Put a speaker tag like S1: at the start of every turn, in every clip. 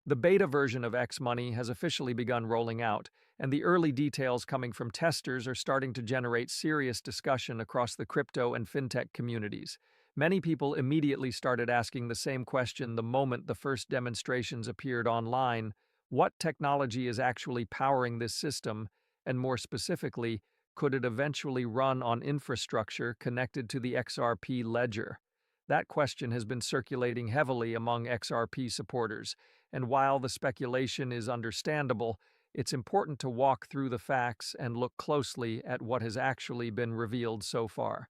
S1: The beta version of X Money has officially begun rolling out, and the early details coming from testers are starting to generate serious discussion across the crypto and fintech communities. Many people immediately started asking the same question the moment the first demonstrations appeared online: what technology is actually powering this system, and more specifically, could it eventually run on infrastructure connected to the XRP ledger? That question has been circulating heavily among XRP supporters, and while the speculation is understandable, it's important to walk through the facts and look closely at what has actually been revealed so far.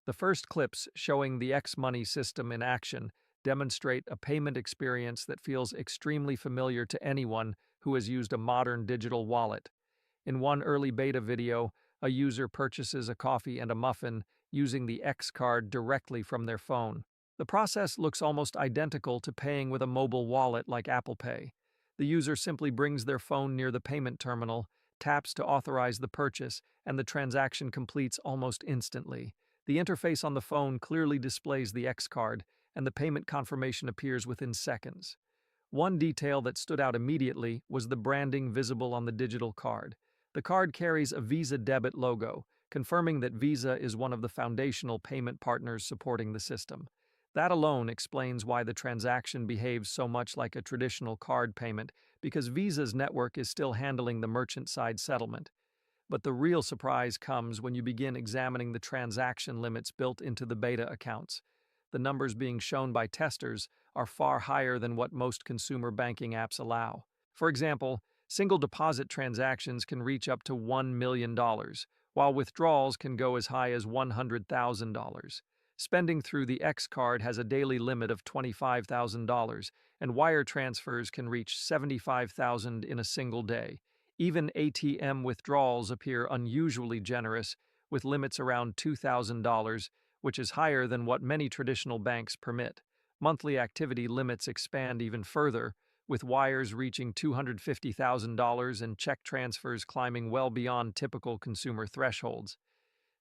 S1: The first clips showing the X Money system in action demonstrate a payment experience that feels extremely familiar to anyone who has used a modern digital wallet. In one early beta video, a user purchases a coffee and a muffin using the X card directly from their phone. The process looks almost identical to paying with a mobile wallet like Apple Pay. The user simply brings their phone near the payment terminal, taps to authorize the purchase, and the transaction completes almost instantly. The interface on the phone clearly displays the X card, and the payment confirmation appears within seconds. One detail that stood out immediately was the branding visible on the digital card. The card carries a Visa debit logo, confirming that Visa is one of the foundational payment partners supporting the system. That alone explains why the transaction behaves so much like a traditional card payment, because Visa's network is still handling the merchant-side settlement. But the real surprise comes when you begin examining the transaction limits built into the beta accounts. The numbers being shown by testers are far higher than what most consumer banking apps allow. For example, single deposit transactions can reach up to $1 million, while withdrawals can go as high as $100,000. Spending through the X card has a daily limit of $25,000, and wire transfers can reach $75,000 in a single day. Even ATM withdrawals appear unusually generous, with limits around $2,000, which is higher than what many traditional banks permit. Monthly activity limits expand even further, with wires reaching $250,000 and check transfers climbing well beyond typical consumer thresholds.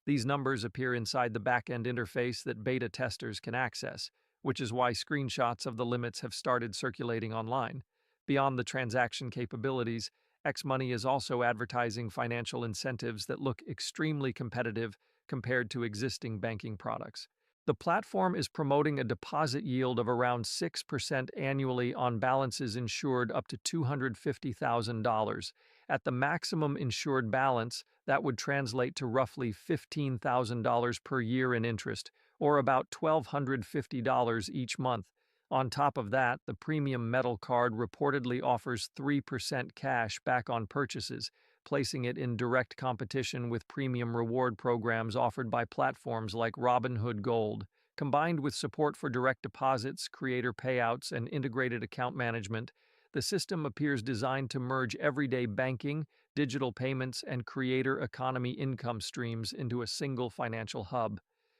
S1: These numbers appear inside the back-end interface that beta testers can access, which is why screenshots of the limits have started circulating online. Beyond the transaction capabilities, X Money is also advertising financial incentives that look extremely competitive compared to existing banking products. The platform is promoting a deposit yield of around 6% annually on balances insured up to $250,000. At the maximum insured balance, that would translate to roughly $15,000 per year in interest, or about $1,250 each month. On top of that, the premium metal card reportedly offers 3% cash back on purchases, placing it in direct competition with premium reward programs offered by platforms like Robinhood Gold. Combined with support for direct deposits, creator payouts, and integrated account management, the system appears designed to merge everyday banking, digital payments, and creator economy income streams into a single financial hub.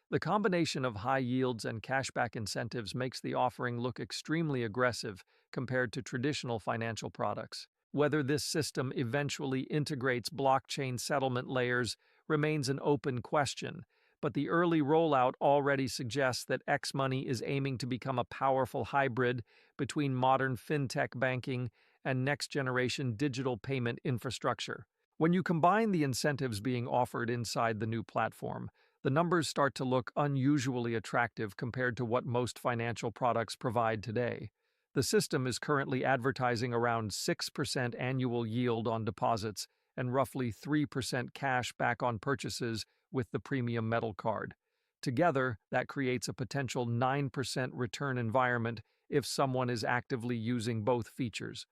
S1: The combination of high yields and cashback incentives makes the offering look extremely aggressive compared to traditional financial products. Whether this system eventually integrates blockchain settlement layers remains an open question, but the early rollout already suggests that X Money is aiming to become a powerful hybrid between modern fintech banking and next-generation digital payment infrastructure. When you combine the incentives being offered inside the new platform, the numbers start to look unusually attractive compared to what most financial products provide today. The system is currently advertising around 6% annual yield on deposits and roughly 3% cash back on purchases with the premium metal card. Together, that creates a potential 9% return environment if someone is actively using both features.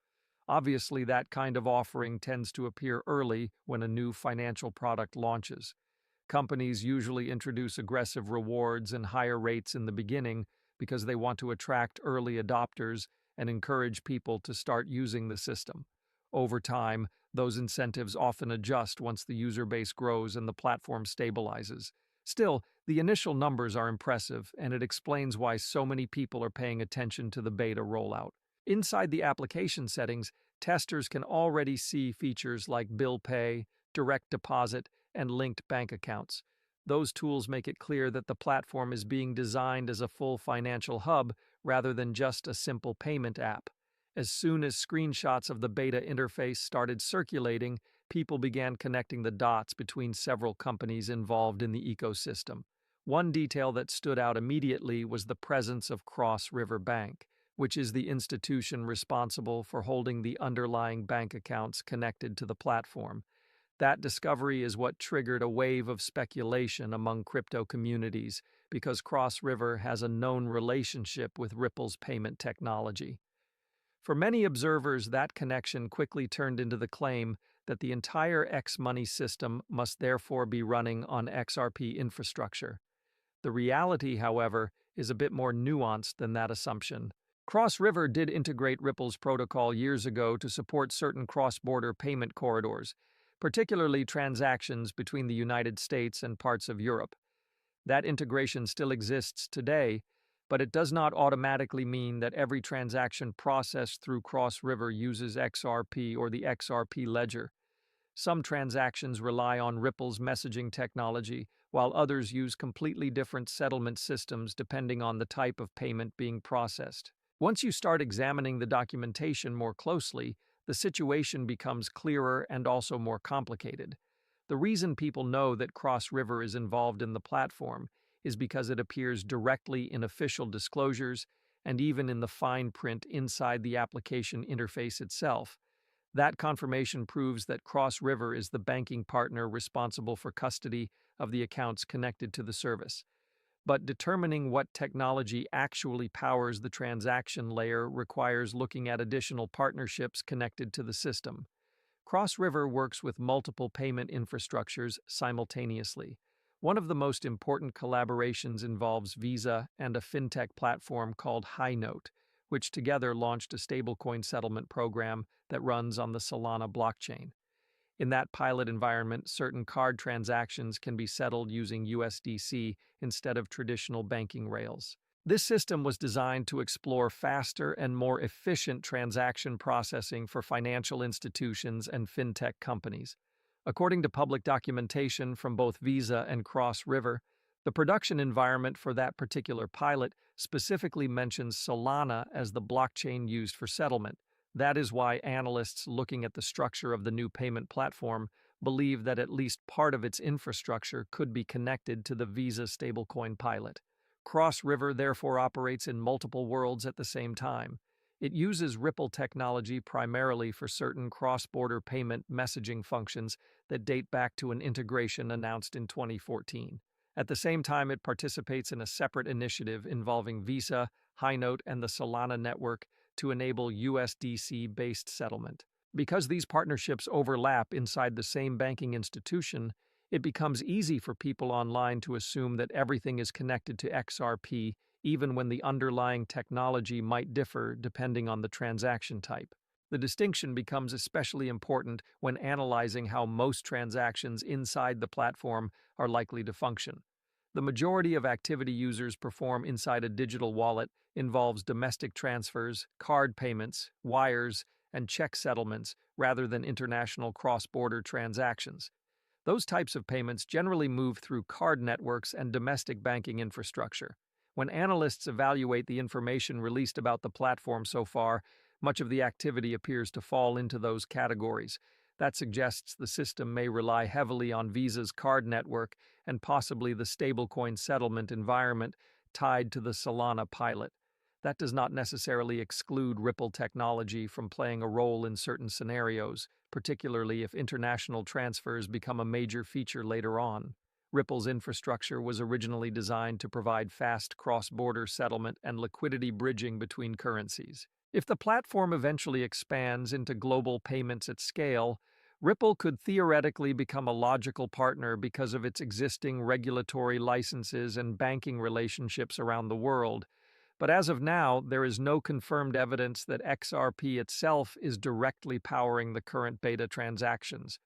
S1: Obviously, that kind of offering tends to appear early when a new financial product launches. Companies usually introduce aggressive rewards and higher rates in the beginning because they want to attract early adopters and encourage people to start using the system. Over time, those incentives often adjust once the user base grows and the platform stabilizes. Still, the initial numbers are impressive, and it explains why so many people are paying attention to the beta rollout. Inside the application settings, testers can already see features like bill pay, direct deposit, and linked bank accounts. Those tools make it clear that the platform is being designed as a full financial hub rather than just a simple payment app. As soon as screenshots of the beta interface started circulating, people began connecting the dots between several companies involved in the ecosystem. One detail that stood out immediately was the presence of Cross River Bank, which is the institution responsible for holding the underlying bank accounts connected to the platform. That discovery is what triggered a wave of speculation among crypto communities because Cross River has a known relationship with Ripple's payment technology. For many observers, that connection quickly turned into the claim that the entire X money system must therefore be running on XRP infrastructure. The reality, however, is a bit more nuanced than that assumption. Cross River did integrate Ripple's protocol years ago to support certain cross-border payment corridors, particularly transactions between the United States and parts of Europe. That integration still exists today, but it does not automatically mean that every transaction processed through Cross River uses XRP or the XRP ledger. Some transactions rely on Ripple's messaging technology, while others use completely different settlement systems depending on the type of payment being processed. Once you start examining the documentation more closely, the situation becomes clearer and also more complicated. The reason people know that Cross River is involved in the platform is because it appears directly in official disclosures and even in the fine print inside the application interface itself. That confirmation proves that Cross River is the banking partner responsible for custody of the accounts connected to the service. But determining what technology actually powers the transaction layer requires looking at additional partnerships connected to the system. Cross River works with multiple payment infrastructures simultaneously. One of the most important collaborations involves Visa and a fintech platform called Highnote, which together launched a stablecoin settlement program that runs on the Solana blockchain. In that pilot environment, certain card transactions can be settled using USDC instead of traditional banking rails. This system was designed to explore faster and more efficient transaction processing for financial institutions and fintech companies. According to public documentation from both Visa and Cross River, the production environment for that particular pilot specifically mentions Solana as the blockchain used for settlement. That is why analysts looking at the structure of the new payment platform believe that at least part of its infrastructure could be connected to the Visa stablecoin pilot. Cross River therefore operates in multiple worlds at the same time. It uses Ripple technology primarily for certain cross-border payment messaging functions that date back to an integration announced in 2014. At the same time, it participates in a separate initiative involving Visa, Highnote, and the Solana network to enable USDC-based settlement. Because these partnerships overlap inside the same banking institution, it becomes easy for people online to assume that everything is connected to XRP, even when the underlying technology might differ depending on the transaction type. The distinction becomes especially important when analyzing how most transactions inside the platform are likely to function. The majority of activity users perform inside a digital wallet involves domestic transfers, card payments, wires, and check settlements rather than international cross-border transactions. Those types of payments generally move through card networks and domestic banking infrastructure. When analysts evaluate the information released about the platform so far, much of the activity appears to fall into those categories. That suggests the system may rely heavily on Visa's card network and possibly the stablecoin settlement environment tied to the Solana pilot. That does not necessarily exclude Ripple technology from playing a role in certain scenarios, particularly if international transfers become a major feature later on. Ripple's infrastructure was originally designed to provide fast cross-border settlement and liquidity bridging between currencies. If the platform eventually expands into global payments at scale, Ripple could theoretically become a logical partner because of its existing regulatory licenses and banking relationships around the world. But as of now, there is no confirmed evidence that XRP itself is directly powering the current beta transactions.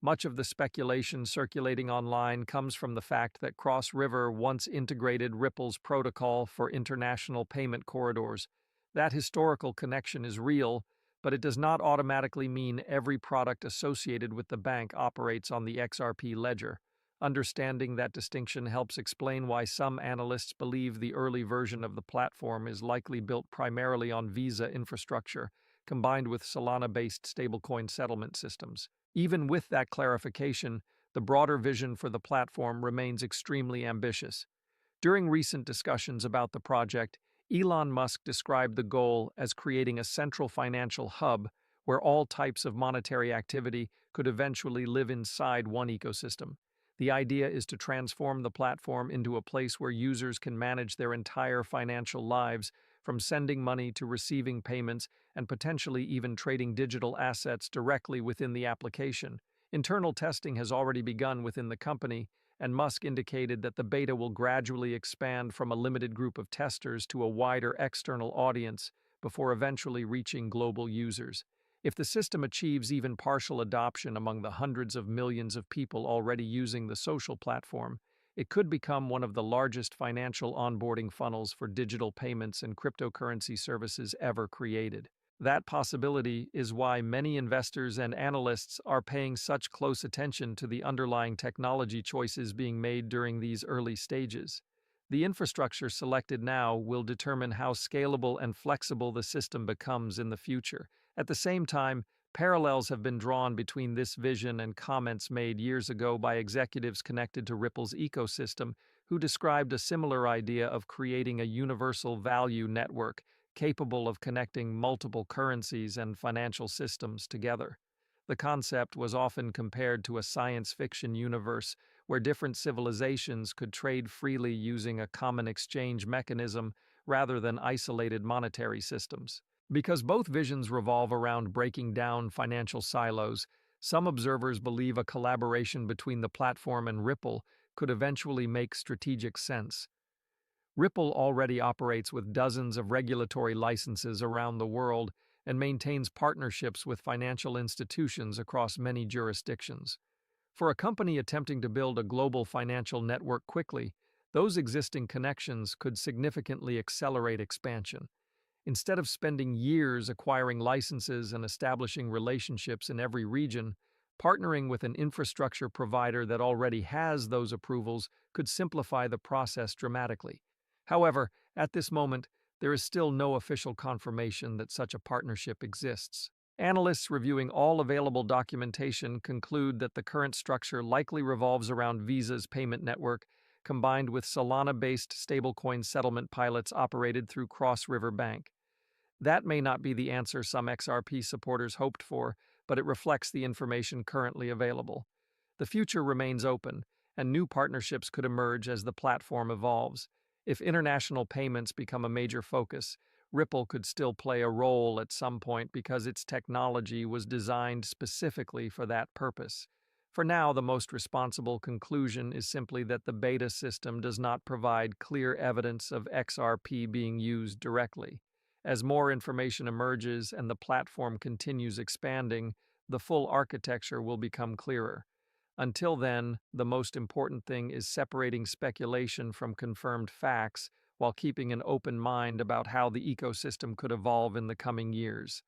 S1: Much of the speculation circulating online comes from the fact that Cross River once integrated Ripple's protocol for international payment corridors. That historical connection is real, but it does not automatically mean every product associated with the bank operates on the XRP ledger. Understanding that distinction helps explain why some analysts believe the early version of the platform is likely built primarily on Visa infrastructure, combined with Solana-based stablecoin settlement systems. Even with that clarification, the broader vision for the platform remains extremely ambitious. During recent discussions about the project, Elon Musk described the goal as creating a central financial hub where all types of monetary activity could eventually live inside one ecosystem. The idea is to transform the platform into a place where users can manage their entire financial lives, from sending money to receiving payments and potentially even trading digital assets directly within the application. Internal testing has already begun within the company, and Musk indicated that the beta will gradually expand from a limited group of testers to a wider external audience before eventually reaching global users. If the system achieves even partial adoption among the hundreds of millions of people already using the social platform, it could become one of the largest financial onboarding funnels for digital payments and cryptocurrency services ever created. That possibility is why many investors and analysts are paying such close attention to the underlying technology choices being made during these early stages. The infrastructure selected now will determine how scalable and flexible the system becomes in the future. At the same time, parallels have been drawn between this vision and comments made years ago by executives connected to Ripple's ecosystem, who described a similar idea of creating a universal value network capable of connecting multiple currencies and financial systems together. The concept was often compared to a science fiction universe where different civilizations could trade freely using a common exchange mechanism rather than isolated monetary systems. Because both visions revolve around breaking down financial silos, some observers believe a collaboration between the platform and Ripple could eventually make strategic sense. Ripple already operates with dozens of regulatory licenses around the world and maintains partnerships with financial institutions across many jurisdictions. For a company attempting to build a global financial network quickly, those existing connections could significantly accelerate expansion. Instead of spending years acquiring licenses and establishing relationships in every region, partnering with an infrastructure provider that already has those approvals could simplify the process dramatically. However, at this moment, there is still no official confirmation that such a partnership exists. Analysts reviewing all available documentation conclude that the current structure likely revolves around Visa's payment network, combined with Solana-based stablecoin settlement pilots operated through Cross River Bank. That may not be the answer some XRP supporters hoped for, but it reflects the information currently available. The future remains open, and new partnerships could emerge as the platform evolves. If international payments become a major focus, Ripple could still play a role at some point because its technology was designed specifically for that purpose. For now, the most responsible conclusion is simply that the beta system does not provide clear evidence of XRP being used directly. As more information emerges and the platform continues expanding, the full architecture will become clearer. Until then, the most important thing is separating speculation from confirmed facts while keeping an open mind about how the ecosystem could evolve in the coming years.